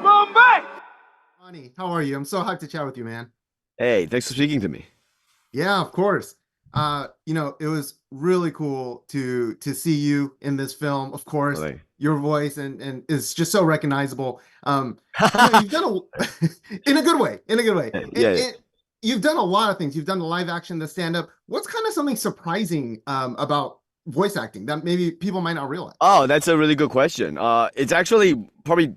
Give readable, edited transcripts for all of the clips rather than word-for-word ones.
Ronnie, how are you? I'm so hyped to chat with you, man. Hey, thanks for speaking to me. Yeah, of course. It was really cool to see you in this film. Of course, Like, your voice and is just so recognizable. You've done a in a good way, in a good way. yeah. You've done a lot of things. You've done the live action, the stand up. What's kind of something surprising about voice acting that maybe people might not realize? Oh, that's a really good question. It's actually probably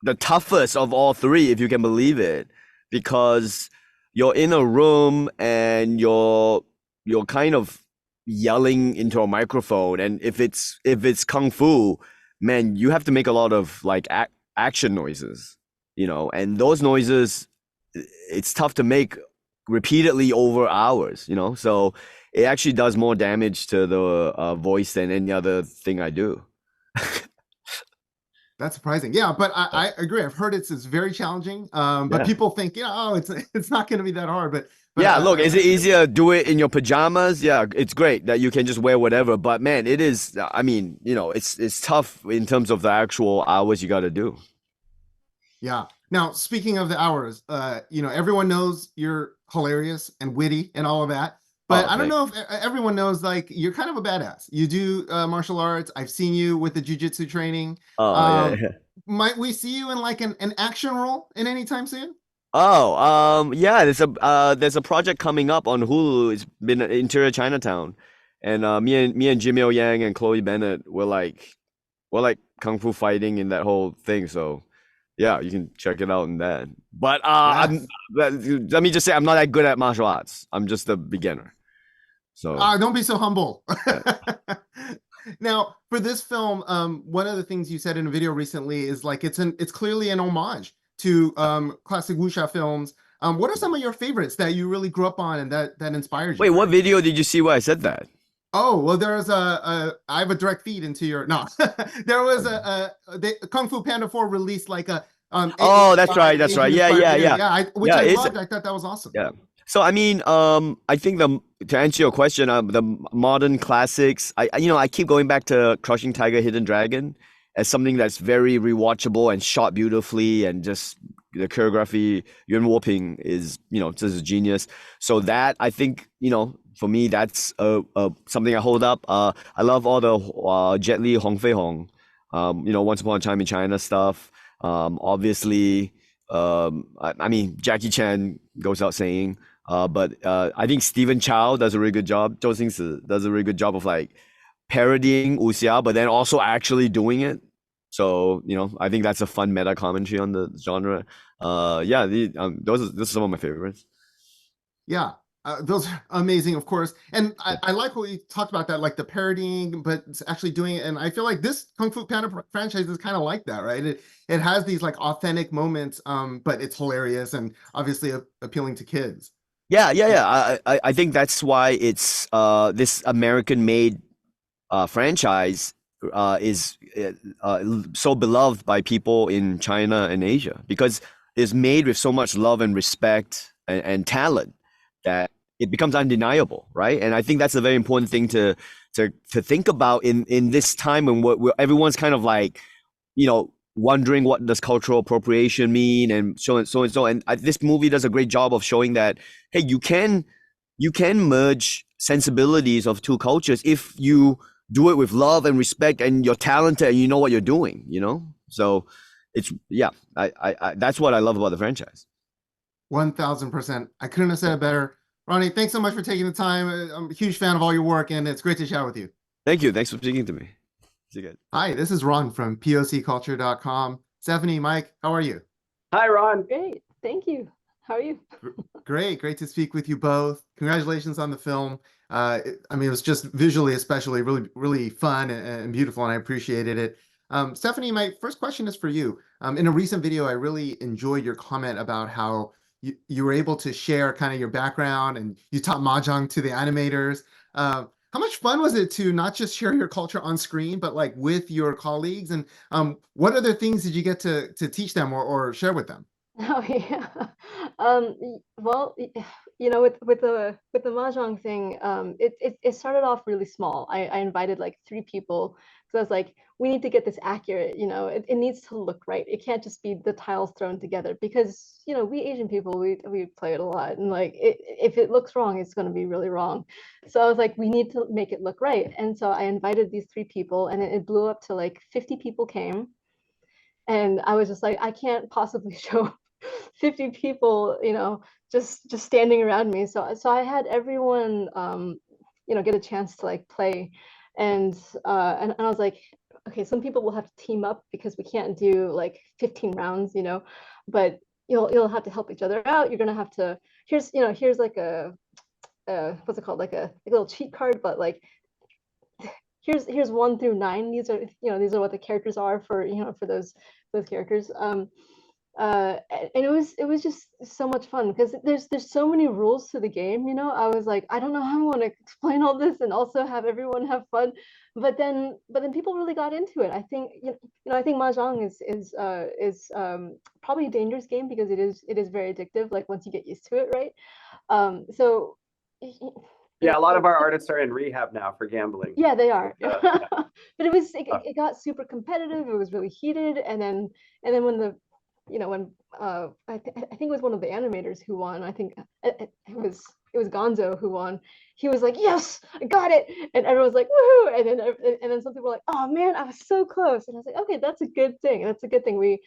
the toughest of all three, if you can believe it, because you're in a room and you're kind of yelling into a microphone, and if it's kung fu, man, you have to make a lot of like action noises, and those noises, it's tough to make repeatedly over hours, so it actually does more damage to the voice than any other thing I do. That's surprising. Yeah, but I agree. I've heard it's very challenging. But Yeah. people think, oh, it's not going to be that hard. But Yeah, look, is it easier to do it in your pajamas? Yeah, it's great that you can just wear whatever, but man, it is, I mean, it's tough in terms of the actual hours you got to do. yeah. Now, speaking of the hours, everyone knows you're hilarious and witty and all of that. But Oh, I don't thanks. know if everyone knows, like, you're kind of a badass. You do martial arts. I've seen you with the jujitsu training. Oh, yeah, Um, yeah. might we see you in like an action role in any time soon? Oh, yeah, there's a project coming up on Hulu. It's been Interior Chinatown, and me and Jimmy O Yang and Chloe Bennett were like kung fu fighting in that whole thing. So yeah, you can check it out in that. But Yes. let me just say I'm not that good at martial arts. I'm just a beginner. So Don't be so humble. yeah. Now, for this film, one of the things you said in a video recently is like it's clearly an homage to classic wuxia films. What are some of your favorites that you really grew up on and that inspired Wait, you? what video did you see where I said that? Oh, well, there's I have a direct feed into your no. There was Kung Fu Panda 4 released like a Oh, that's right, that's right. Asian Yeah, inspired yeah, video. yeah. Yeah, which Yeah, I it's loved. I thought that was awesome. yeah. So I mean, I think the to answer your question, the modern classics, I keep going back to Crushing Tiger, Hidden Dragon as something that's very rewatchable and shot beautifully, and just the choreography, Yuan Warping is, just a genius. So that I think, for me, that's something I hold up. I love all the Jet Li, Hong Fei Hong, Once Upon a Time in China stuff. Obviously, I mean, Jackie Chan goes out saying. But I think Stephen Chow does a really good job. Zhou Xingsi does a really good job of like parodying wuxia, but then also actually doing it. So I think that's a fun meta commentary on the genre. Yeah, those are some of my favorites. Yeah, those are amazing, of course. And I like what you talked about that, like the parodying, but it's actually doing it. And I feel like this Kung Fu Panda franchise is kind of like that, right? It has these like authentic moments, but it's hilarious and obviously appealing to kids. Yeah, yeah, yeah. I think that's why it's this American-made franchise is so beloved by people in China and Asia because it's made with so much love and respect and talent that it becomes undeniable, right? And I think that's a very important thing to think about in this time when everyone's kind of like, wondering what does cultural appropriation mean and so and so and so. And this movie does a great job of showing that, hey, you can merge sensibilities of two cultures if you do it with love and respect and you're talented and you know what you're doing. So it's yeah, that's what I love about the franchise. 1000%. I couldn't have said it better. Ronnie, thanks so much for taking the time. I'm a huge fan of all your work, and it's great to chat with you. Thank you. Thanks for speaking to me. See you guys. Hi, this is Ron from POCculture.com. Stephanie, Mike, how are you? Hi, Ron. Great. Thank you. How are you? Great to speak with you both. Congratulations on the film. It was just visually, especially, really, really fun and beautiful, and I appreciated it. Stephanie, my first question is for you. In a recent video, I really enjoyed your comment about how you were able to share kind of your background and you taught mahjong to the animators. How much fun was it to not just share your culture on screen, but like with your colleagues? And what other things did you get to teach them or share with them? Oh yeah. Well, with the mahjong thing, it started off really small. I invited like three people because I was like, we need to get this accurate. It needs to look right. It can't just be the tiles thrown together because we Asian people we play it a lot, and like if it looks wrong, it's going to be really wrong. So I was like, we need to make it look right, and so I invited these three people, and it blew up to like 50 people came, and I was just like, I can't possibly show 50 people, just standing around me. So I had everyone, get a chance to like play, and I was like, okay, some people will have to team up because we can't do like 15 rounds, but you'll have to help each other out. You're gonna have to here's like what's it called, like a little cheat card, but like here's 1 through 9. These are what the characters are for those characters. And it was just so much fun because there's so many rules to the game. I was like, I don't know how I want to explain all this and also have everyone have fun, but then people really got into it. I think I think mahjong is probably a dangerous game because it is very addictive, like once you get used to it, right? So Yeah, a lot of our artists are in rehab now for gambling. yeah, they are. Yeah. But it got super competitive. It was really heated, and then when I think it was one of the animators who won. I think it was Gonzo who won. He was like, "Yes, I got it," and everyone's like, "Woohoo!" And then some people were like, "Oh man, I was so close." And I was like, "Okay, that's a good thing. That's a good thing. We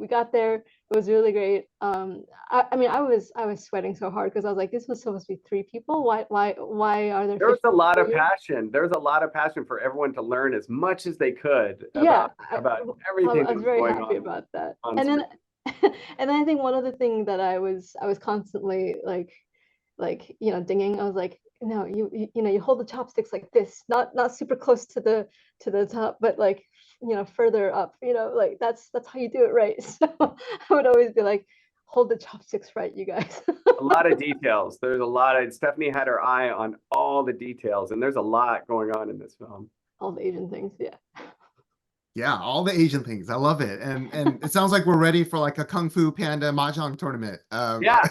got there. It was really great." I mean, I was sweating so hard because I was like, "This was supposed to be three people. Why are there There was 50 a lot people of here?" passion. There was a lot of passion for everyone to learn as much as they could Yeah, about I everything I that was was very going happy about that. on And screen. then and then I think one other thing that I was constantly like dinging. I was like, no, you hold the chopsticks like this, not super close to the top, but like further up. Like that's how you do it right. So I would always be like, hold the chopsticks right, you guys. A lot of details. There's a lot of Stephanie had her eye on all the details, and there's a lot going on in this film. All the Asian things, yeah. Yeah, all the Asian things. I love it. And it sounds like we're ready for like a Kung Fu Panda mahjong tournament. Yeah,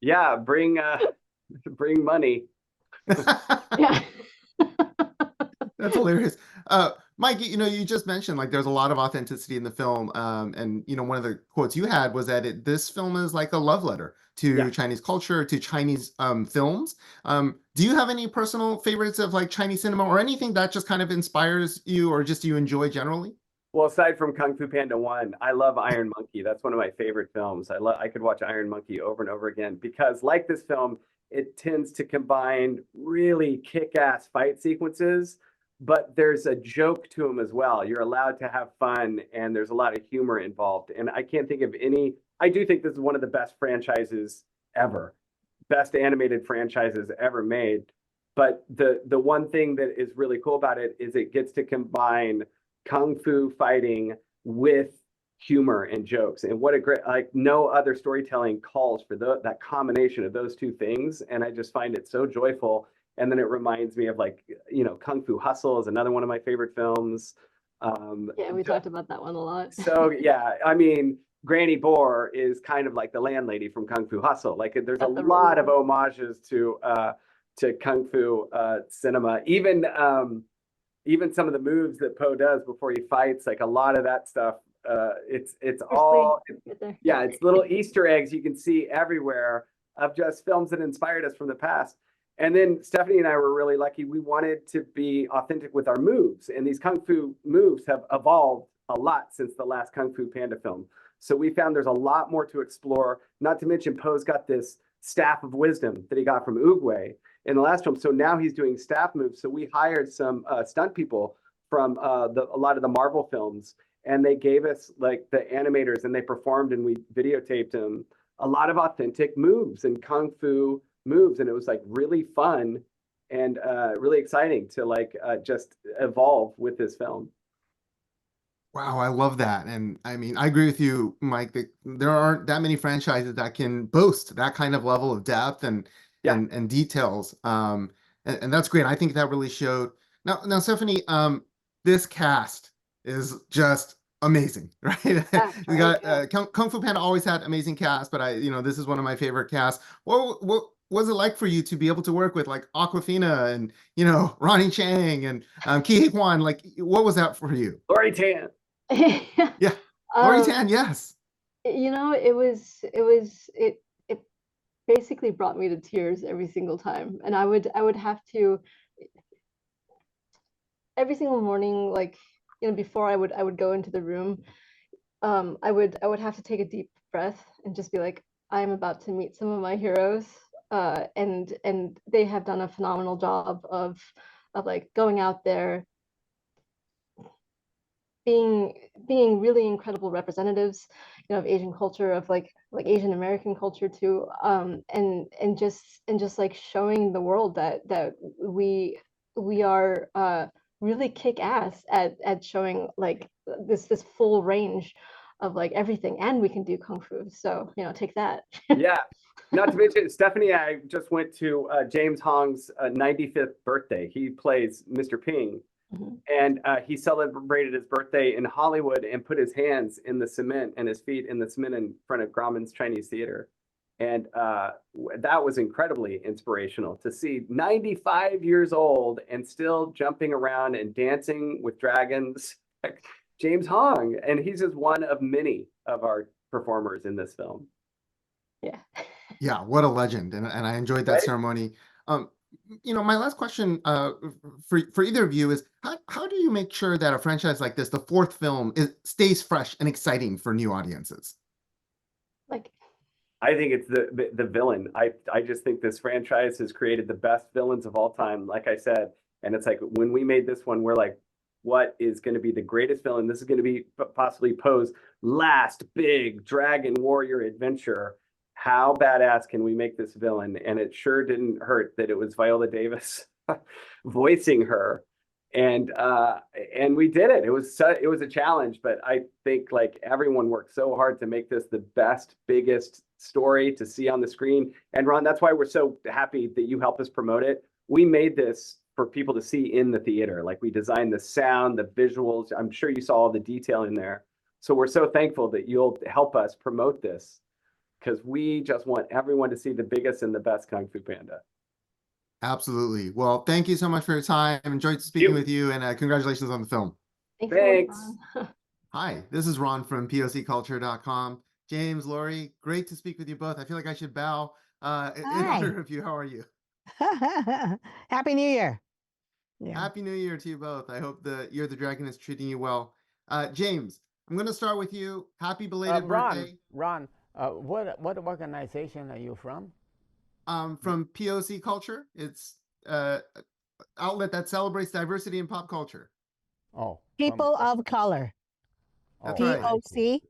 yeah. Bring money. Yeah. That's hilarious. Mike, you just mentioned like there's a lot of authenticity in the film. And one of the quotes you had was that this film is like a love letter to Yeah. Chinese culture, to Chinese films. Do you have any personal favorites of like Chinese cinema or anything that just kind of inspires you or just you enjoy generally? Well, aside from Kung Fu Panda 1, I love Iron Monkey. That's one of my favorite films. I could watch Iron Monkey over and over again because, like this film, it tends to combine really kick-ass fight sequences, but there's a joke to them as well. You're allowed to have fun, and there's a lot of humor involved. And I can't think of any. I do think this is one of the best franchises ever, best animated franchises ever made. But the one thing that is really cool about it is it gets to combine kung fu fighting with humor and jokes, and what a great, like, no other storytelling calls for that combination of those two things, and I just find it so joyful. And then it reminds me of like Kung Fu Hustle is another one of my favorite films. Yeah, we talked about that one a lot. So yeah, I mean, Granny Bohr is kind of like the landlady from Kung Fu Hustle. Like there's a lot of homages to Kung Fu cinema. Even some of the moves that Poe does before he fights, like a lot of that stuff, it's all yeah, it's little Easter eggs you can see everywhere of just films that inspired us from the past. And then Stephanie and I were really lucky. We wanted to be authentic with our moves, and these Kung Fu moves have evolved a lot since the last Kung Fu Panda film. So we found there's a lot more to explore. Not to mention, Poe's got this staff of wisdom that he got from Oogway in the last film. So now he's doing staff moves. So we hired some stunt people from a lot of the Marvel films, and they gave us like the animators, and they performed, and we videotaped them a lot of authentic moves and kung fu moves, and it was like really fun and really exciting to like just evolve with this film. Wow, I love that. And I mean, I agree with you, Mike, that there aren't that many franchises that can boast that kind of level of depth and Yeah. and details. And that's great. I think that really showed. Now, Stephanie, this cast is just amazing, right? Cast, We right? got Yeah. Kung Fu Panda always had amazing cast, but this is one of my favorite casts. What was it like for you to be able to work with like Aquafina and Ronny Chieng and Ki Kwan? Like, what was that for you? Lori Tan. Yeah, Lori um, Tan, yes. it basically brought me to tears every single time, and I would have to every single morning, like before I would go into the room, I would have to take a deep breath and just be like, I am about to meet some of my heroes, and they have done a phenomenal job of like going out there, being really incredible representatives, of Asian culture, of like Asian American culture too, and just like showing the world that we are really kick ass at showing like this full range of like everything, and we can do kung fu. So take that. Yeah. Not to mention, Stephanie, I just went to James Hong's 95th birthday. He plays Mr. Ping, Mhm. and he celebrated his birthday in Hollywood and put his hands in the cement and his feet in the cement in front of Grauman's Chinese Theater. And that was incredibly inspirational to see 95 years old and still jumping around and dancing with dragons. James Hong, and he's just one of many of our performers in this film. Yeah. Yeah, what a legend, and I enjoyed that Right? ceremony. Um, my last question for either of you is how do you make sure that a franchise like this, the fourth film, stays fresh and exciting for new audiences? Like, I think it's the villain. I just think this franchise has created the best villains of all time, like I said. And it's like when we made this one, we're like, what is going to be the greatest villain? This is going to be possibly Poe's last big dragon warrior adventure. How badass can we make this villain? And it sure didn't hurt that it was Viola Davis voicing her. And we did it. It was a challenge, but I think like everyone worked so hard to make this the best, biggest story to see on the screen. And Ron, that's why we're so happy that you helped us promote it. We made this for people to see in the theater. Like we designed the sound, the visuals. I'm sure you saw all the detail in there. So we're so thankful that you'll help us promote this because we just want everyone to see the biggest and the best Kung Fu Panda. Absolutely. Well, thank you so much for your time. Enjoyed speaking with you, and congratulations on the film. thanks so much, Thanks. Ron. Hi, this is Ron from POCculture.com. James, Lori, great to speak with you both. I feel like I should bow in Hi. honor of you. How are you? Happy New Year. Yeah. Happy New Year to you both. I hope the Year of the Dragon is treating you well. James, I'm going to start with you. Happy belated birthday. Ron, what organization are you from? From POC Culture. It's outlet that celebrates diversity in pop culture. Oh, People of color. That's right. POC.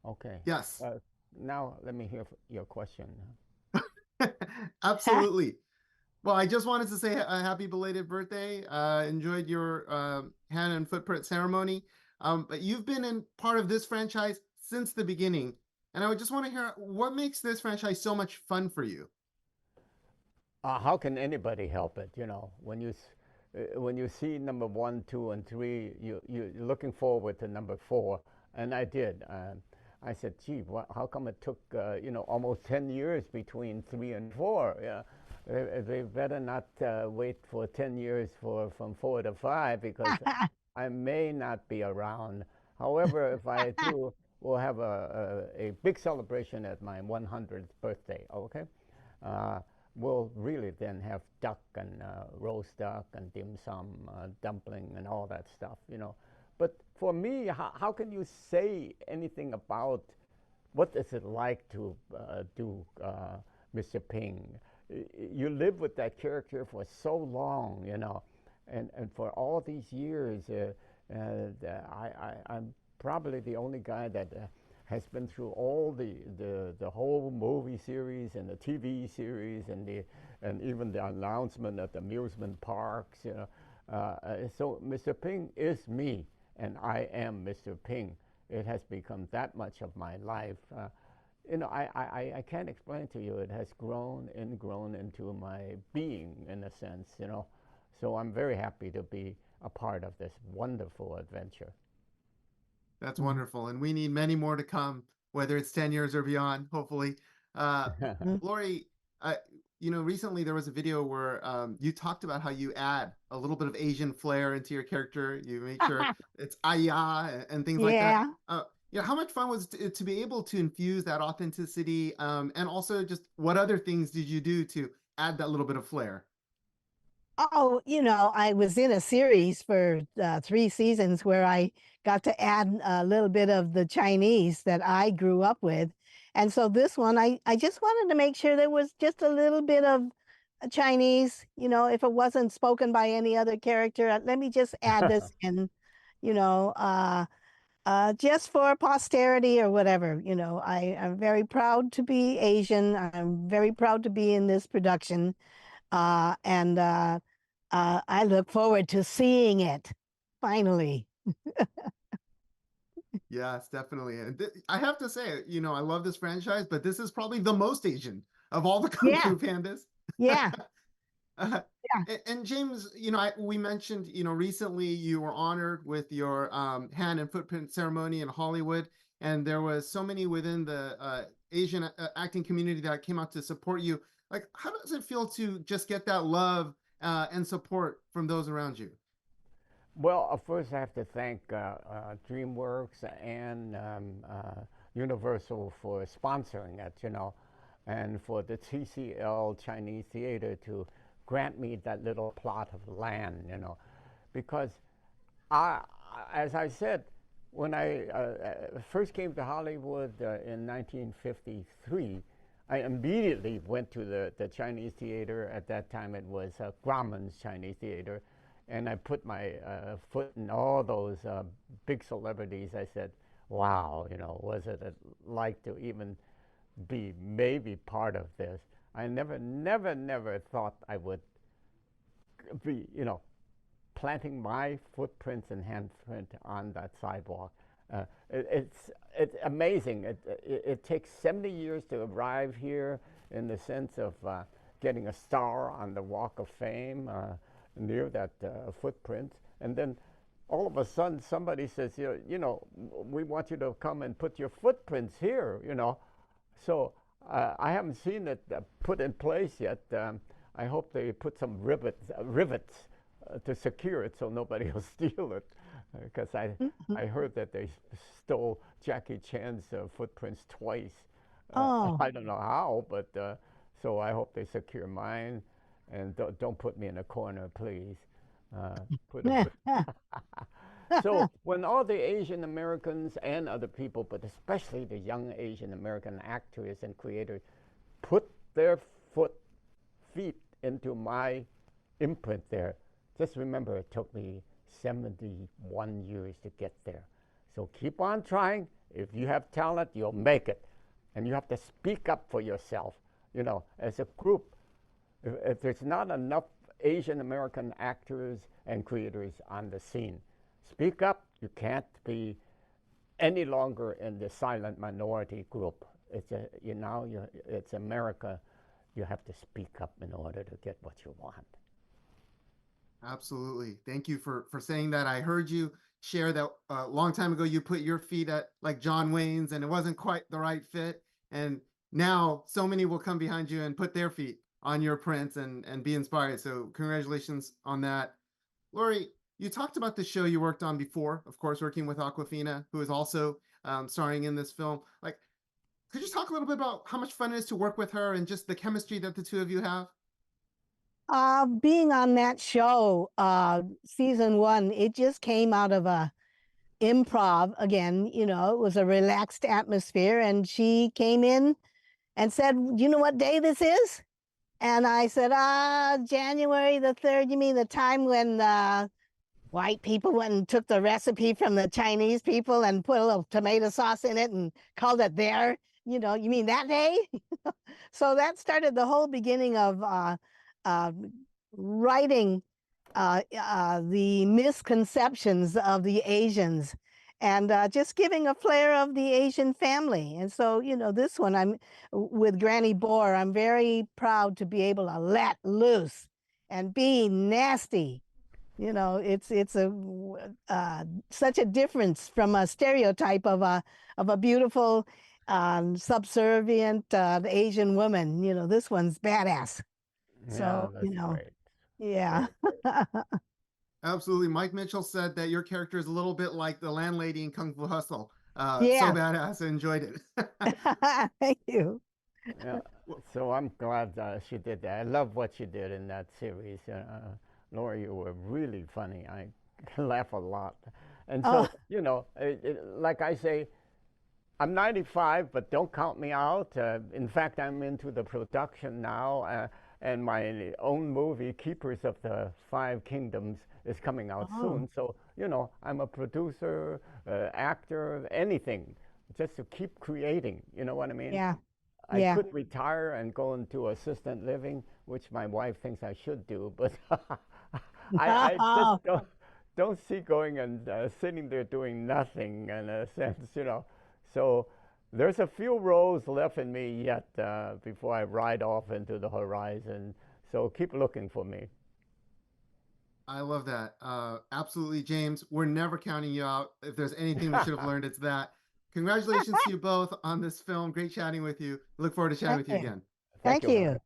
Okay. Yes. Now let me hear your question. Absolutely. Well, I just wanted to say a happy belated birthday. Enjoyed your hand and footprint ceremony. But you've been in part of this franchise since the beginning. And I would just want to hear what makes this franchise so much fun for you. How can anybody help it? When you see number 1, 2, and 3, you're looking forward to number 4, and I did. I said, "Gee, how come it took almost 10 years between 3 and 4? Yeah, they better not wait for 10 years from 4 to 5 because I may not be around. However, if I do, we'll have a big celebration at my 100th birthday. Okay." We'll really then have duck and roast duck and dim sum, dumpling and all that stuff. But for me, how can you say anything about what is it like to do Mr. Ping? You live with that character for so long, and for all these years, I'm probably the only guy that has been through all the whole movie series and the TV series and even the announcement at the amusement parks. So Mr. Ping is me, and I am Mr. Ping. It has become that much of my life. I can't explain to you. It has grown into my being in a sense. So I'm very happy to be a part of this wonderful adventure. That's wonderful. And we need many more to come, whether it's 10 years or beyond, hopefully. Lori, recently there was a video where you talked about how you add a little bit of Asian flair into your character. You make sure it's aya and things like that. How much fun was it to be able to infuse that authenticity? And also just what other things did you do to add that little bit of flair? Oh, I was in a series for 3 seasons where I got to add a little bit of the Chinese that I grew up with. And so this one, I just wanted to make sure there was just a little bit of Chinese, if it wasn't spoken by any other character, let me just add this in, you know, uh, just for posterity or whatever. I'm very proud to be Asian. I'm very proud to be in this production. And I look forward to seeing it finally. Yes, definitely. And I have to say, I love this franchise, but this is probably the most Asian of all the Kung Fu Pandas. Yeah. And James, we mentioned, recently you were honored with your hand and footprint ceremony in Hollywood, and there was so many within the Asian acting community that came out to support you. Like, how does it feel to just get that love and support from those around you? Well, first I have to thank DreamWorks and Universal for sponsoring it, and for the TCL Chinese Theater to grant me that little plot of land, because as I said, when I first came to Hollywood in 1953, I immediately went to the Chinese theater. At that time, it was Grauman's Chinese Theater, and I put my foot in all those big celebrities. I said, wow, was it like to even be maybe part of this? I never thought I would be, planting my footprints and handprint on that sidewalk. It's amazing. It takes 70 years to arrive here in the sense of getting a star on the Walk of Fame near that footprint, and then all of a sudden somebody says, we want you to come and put your footprints here, So I haven't seen it put in place yet. I hope they put some rivets to secure it so nobody will steal it. Because I heard that they stole Jackie Chan's footprints twice. I don't know how, but so I hope they secure mine, and don't put me in a corner, please. So when all the Asian Americans and other people, but especially the young Asian American actors and creators, put their feet into my imprint there, just remember it took me 71 years to get there. So keep on trying. If you have talent, you'll make it. And you have to speak up for yourself. As a group, if there's not enough Asian American actors and creators on the scene, speak up. You can't be any longer in the silent minority group. It's America. You have to speak up in order to get what you want. Absolutely. Thank you for saying that. I heard you share that a long time ago. You put your feet at like John Wayne's and it wasn't quite the right fit. And now so many will come behind you and put their feet on your prints and be inspired. So congratulations on that. Lori, you talked about the show you worked on before, of course, working with Awkwafina, who is also starring in this film. Like, could you talk a little bit about how much fun it is to work with her and just the chemistry that the two of you have? Being on that show, season 1, it just came out of a improv again. It was a relaxed atmosphere, and she came in and said, "You know what day this is?" And I said, January the 3rd. You mean the time when white people went and took the recipe from the Chinese people and put a little tomato sauce in it and called it their, you mean that day? So that started the whole beginning of writing the misconceptions of the Asians and just giving a flair of the Asian family. And so, this one, I'm with Granny Bohr, I'm very proud to be able to let loose and be nasty You know, it's such a difference from a stereotype of a beautiful, subservient Asian woman. You know, this one's badass. Yeah, So, that's great. yeah. Absolutely. Mike Mitchell said that your character is a little bit like the landlady in Kung Fu Hustle. So Yeah. badass. I enjoyed it. Thank you. Yeah, so I'm glad she did that. I love what she did in that series. Laura, you were really funny. I laugh a lot. And Oh, so, like I say, I'm 95, but don't count me out. In fact, I'm into the production now, and my own movie, Keepers of the Five Kingdoms, is coming out oh, soon. So, I'm a producer, actor, anything, just to keep creating. You know what I mean? yeah. I Yeah. could retire and go into assistant living, which my wife thinks I should do, but I just Oh, don't see going and sitting there doing nothing in a sense. So there's a few roles left in me yet before I ride off into the horizon. So keep looking for me. I love that. Absolutely, James. We're never counting you out. If there's anything we should have learned, it's that. Congratulations to you both on this film. Great chatting with you. Look forward to chatting thank with you you. again. Thank Thank you, you. Harry.